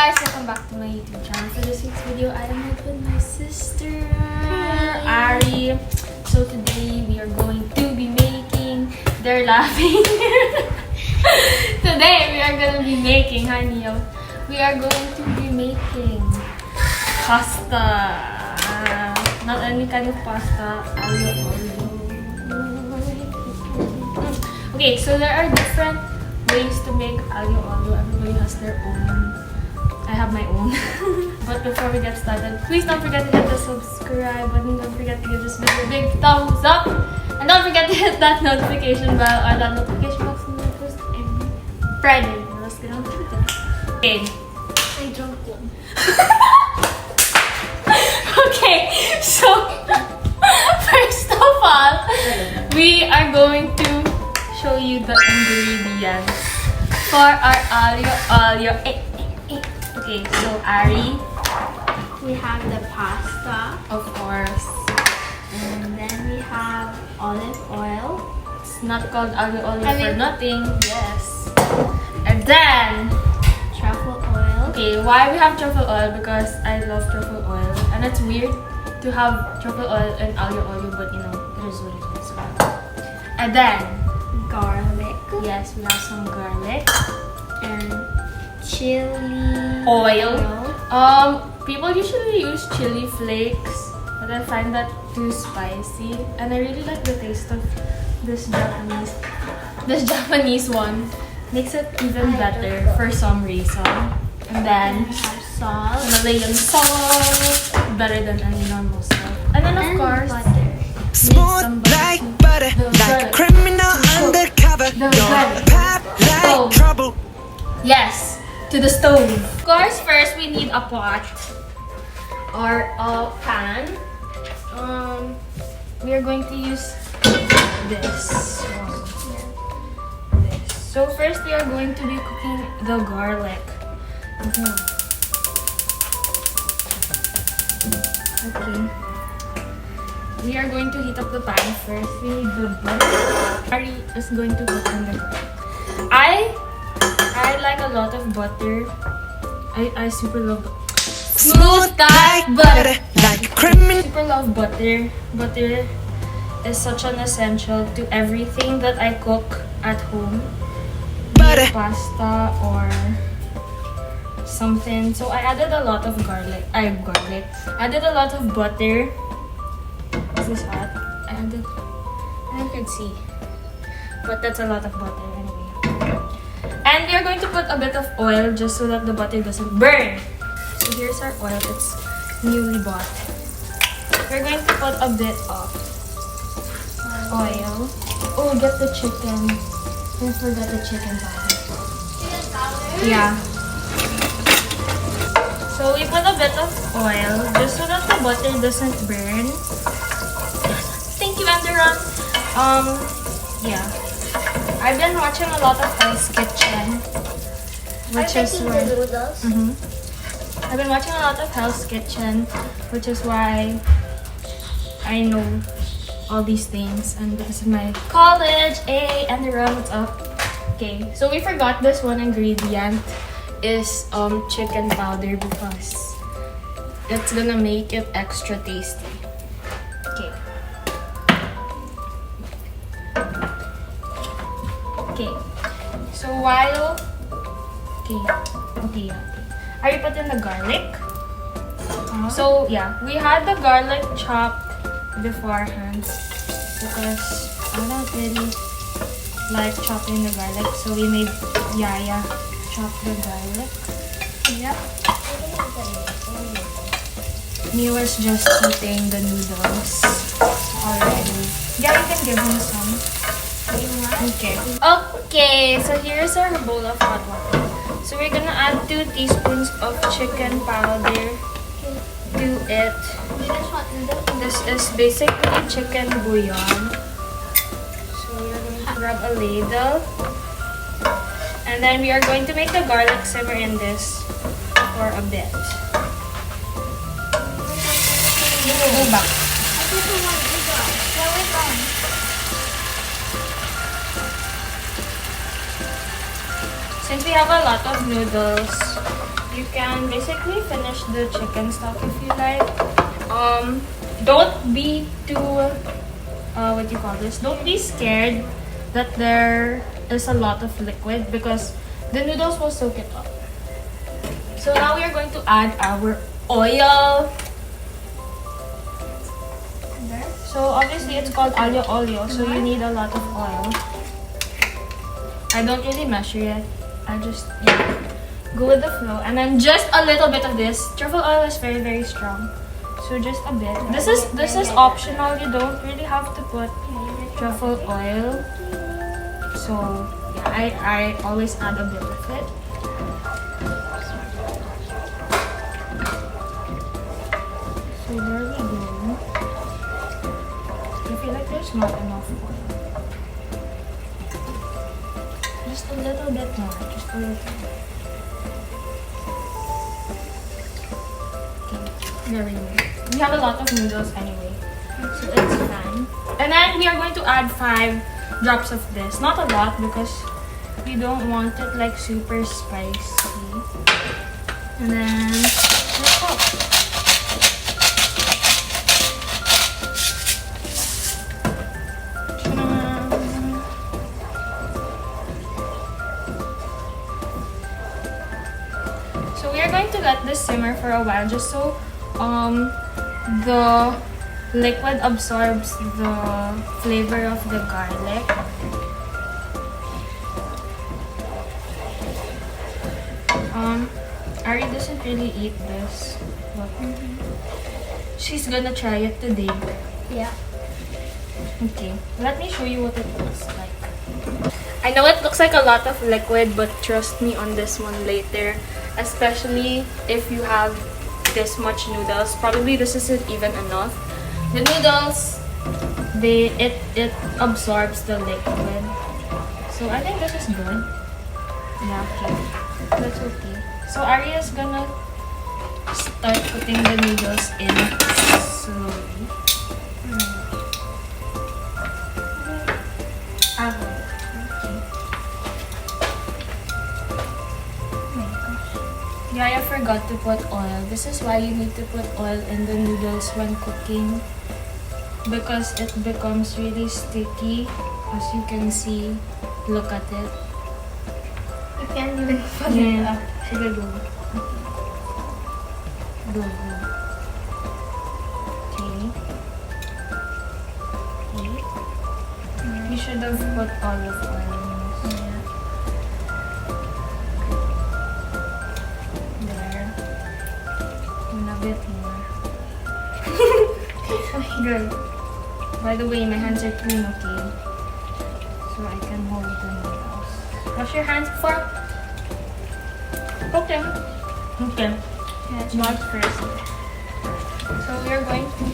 guys, welcome back to my YouTube channel. For this week's video, I am here with my sister, Ari. So today we are going to be making, they're laughing. Today we are going to be making, hi Neo. We are going to be making pasta. Not any kind of pasta, aglio-olio. Okay, so there are different ways to make aglio-olio. Everybody has their own. I have my own. But before we get started, please don't forget to hit the subscribe button. Don't forget to give this video a big thumbs up. And don't forget to hit that notification bell or that notification box when I post every Friday. Let's get on to it. Okay. I drunk one. Okay, so first of all, we are going to show you the ingredients for our aglio-olio. Okay, so Ari, we have the pasta, of course, and then we have olive oil. it's not called aglio-olio for nothing. Yes, and then Truffle oil. okay, why we have truffle oil? Because I love truffle oil, and it's weird to have truffle oil and aglio-olio, but you know, it is what it is. And then Garlic. yes, we have some garlic. And chili Oil. People usually use chili flakes, but I find that too spicy, and I really like the taste of this Japanese one. Makes it even better for some reason. And then we have salt. Himalayan salt, better than any normal salt. And then of course, butter. Smooth like butter, like a criminal undercover. Don't pop like trouble. yes, to the stove. Of course, first we need a pot or a pan. We are going to use this one. This. So first we are going to be cooking the garlic. Okay. We are going to heat up the pan first. We need the butter. Ari is going to cook in the garlic. I like a lot of butter. I super love smooth like butter. Like a criminal. Super love butter. Butter is such an essential to everything that I cook at home. Butter. Pasta or something. So I added a lot of garlic. Added a lot of butter. Is this hot? I could see. But that's a lot of butter anyway. And we are going to put a bit of oil just so that the butter doesn't burn. So here's our oil. It's newly bought. We're going to put a bit of oil. Oh, get the chicken. Don't forget the chicken powder. Chicken powder? Yeah. So we put a bit of oil just so that the butter doesn't burn. Thank you, Enderon. Yeah. I've been watching a lot of Hell's Kitchen, which is why I've been watching a lot of Hell's Kitchen, which is why I know all these things, and because of my college. Hey, Enderon, what's up? Okay, so we forgot this one ingredient is chicken powder because it's gonna make it extra tasty. Okay. Okay. So while okay. Are you putting the garlic? So yeah, we had the garlic chopped beforehand because I don't really like chopping the garlic, so we made Yaya chop the garlic. Yep. Neo is just eating the noodles already. Yeah, you can give him some. Okay. Okay, so here's our bowl of hot water. So we're gonna add 2 teaspoons of chicken powder to it. This is basically chicken bouillon. So we're going to grab a ladle. And then we are going to make the garlic simmer in this for a bit. Go back. Since we have a lot of noodles, you can basically finish the chicken stock if you like. Don't be too what do you call this? Don't be scared that there is a lot of liquid because the noodles will soak it up. So now we are going to add our oil. So obviously it's called aglio olio, so you need a lot of oil. I don't really measure it. I just go with the flow, and then just a little bit of this. Truffle oil is very, very strong, so just a bit. This is optional. You don't really have to put truffle oil. So yeah, I always add a bit of it. So there we go. I feel like there's not enough oil. Just a little bit more. Just a little. There we go. We have a lot of noodles anyway, so it's fine. And then we are going to add 5 drops of this. Not a lot because we don't want it like super spicy. And then let's go. So we are going to let this simmer for a while just so the liquid absorbs the flavor of the garlic. Ari doesn't really eat this, but she's gonna try it today. Yeah. Okay, let me show you what it looks like. I know it looks like a lot of liquid, but trust me on this one later, especially if you have this much noodles. Probably this isn't even enough. The noodles, it absorbs the liquid. So I think this is good. Yeah, okay. That's okay. So Arya is gonna start putting the noodles in slowly. Okay. Yeah, I forgot to put oil. This is why you need to put oil in the noodles when cooking, because it becomes really sticky. As you can see, look at it. You can't even put it up. Sige, go. Go. Okay. You should have put olive oil in this. Yeah. There. And a bit more. Good. By the way, my hands are clean, okay? So I can hold the noodles. Wash your hands before. Okay. Okay. Wash first. So we are going to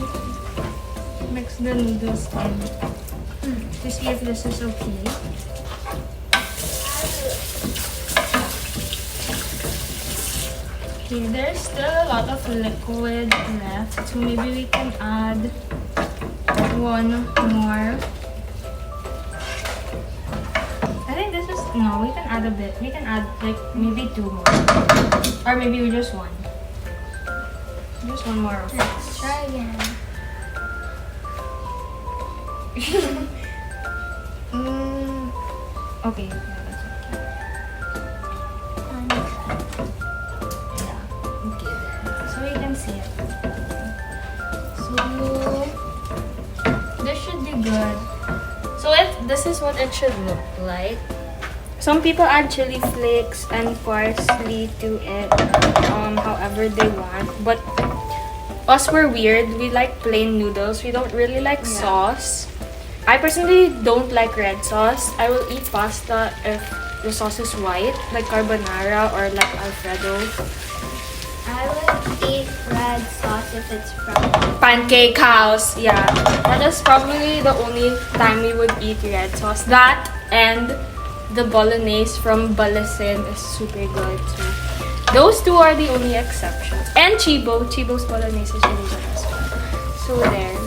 mix the noodles in to see if this is okay. Okay, there's still a lot of liquid left, so maybe we can add 1 more. I think this is, no, we can add a bit. We can add like maybe 2 more. Or maybe just 1. Just 1 more of Let's this. try again. Okay, yeah, that's okay. Yeah, okay there. So you can see it. So this should be good. So this is what it should look like. Some people add chili flakes and parsley to it, however they want. But us, we're weird. We like plain noodles. We don't really like sauce. I personally don't like red sauce. I will eat pasta if the sauce is white, like carbonara or like Alfredo. I would eat red sauce if it's from Pancake house, yeah. That is probably the only time we would eat red sauce. That and the bolognese from Balasin is super good too. Those 2 are the only exceptions. And Chibo's bolognese is really good as well. So there.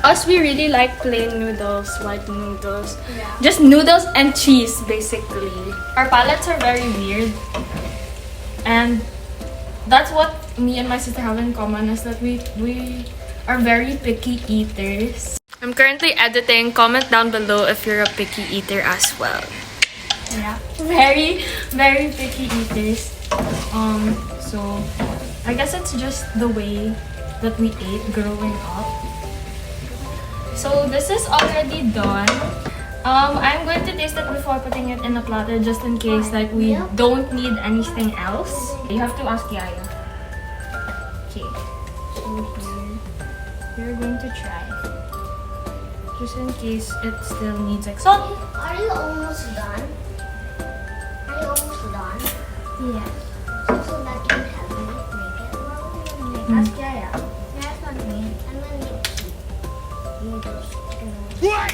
Us, we really like plain noodles, white noodles. Yeah. Just noodles and cheese, basically. Our palates are very weird. And that's what me and my sister have in common, is that we are very picky eaters. I'm currently editing. Comment down below if you're a picky eater as well. Yeah, very, very picky eaters. So I guess it's just the way that we ate growing up. So this is already done. I'm going to taste it before putting it in a platter, just in case like we don't need anything else. You have to ask Yaya. Okay, so here we're going to try, just in case it still needs like salt. Are you almost done? Are you almost done? Yeah. So that can help me make it. What are you gonna make? Ask Yaya. That's not me. I'm gonna make noodles. What?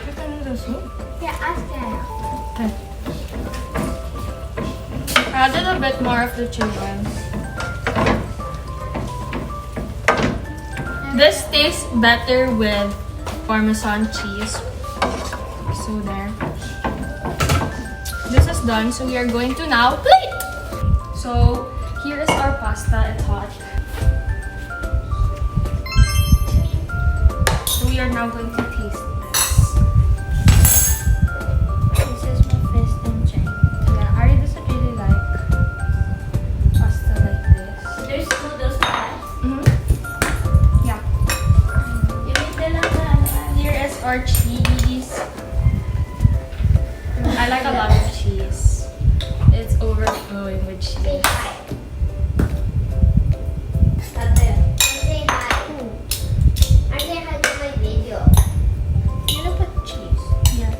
Chicken noodle soup? Yeah, ask Yaya. Okay. I added a bit more of the chicken. This tastes better with Parmesan cheese. So there. This is done, so we are going to now plate. So here is our pasta. It's hot. So we are now going to taste this. This is my first time trying. Yeah, Ari doesn't really like pasta like this. There's noodles left. Yeah. You need the lang. Here is our cheese. I like a lot of cheese. It's overflowing with Say cheese. hi. Say hi. I say hi to my video. You gonna put cheese? Yeah.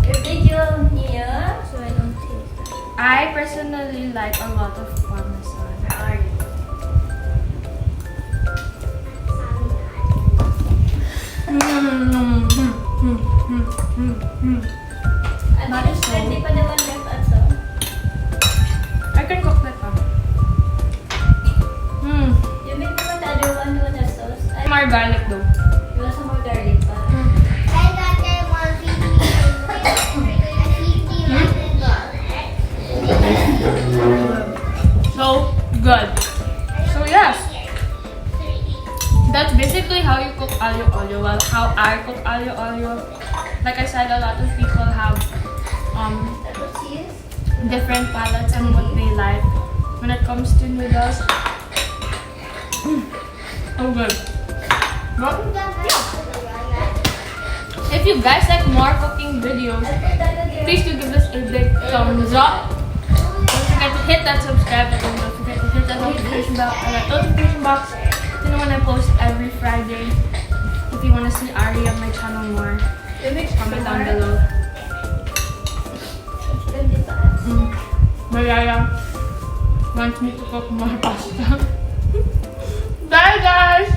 Your video here, so I don't taste it. I personally like a lot of Parmesan. Where are you? Not so. Hindi pa naman left also. I can cook that one. You make naman the other one with the sauce. More garlic though. You want some more garlic pa? I got that one So good. So yes, that's basically how you cook aglio olio. Well, how I cook aglio olio. Like I said, a lot of people have different palates and what they like when it comes to noodles. So good. But if you guys like more cooking videos, please do give us a big thumbs up. Don't forget to hit that subscribe button. Don't forget to hit that notification bell and that notification box to know when I post every Friday. If you want to see Ari on my channel more, comment down below. Mayaya wants me to cook more pasta. Bye guys!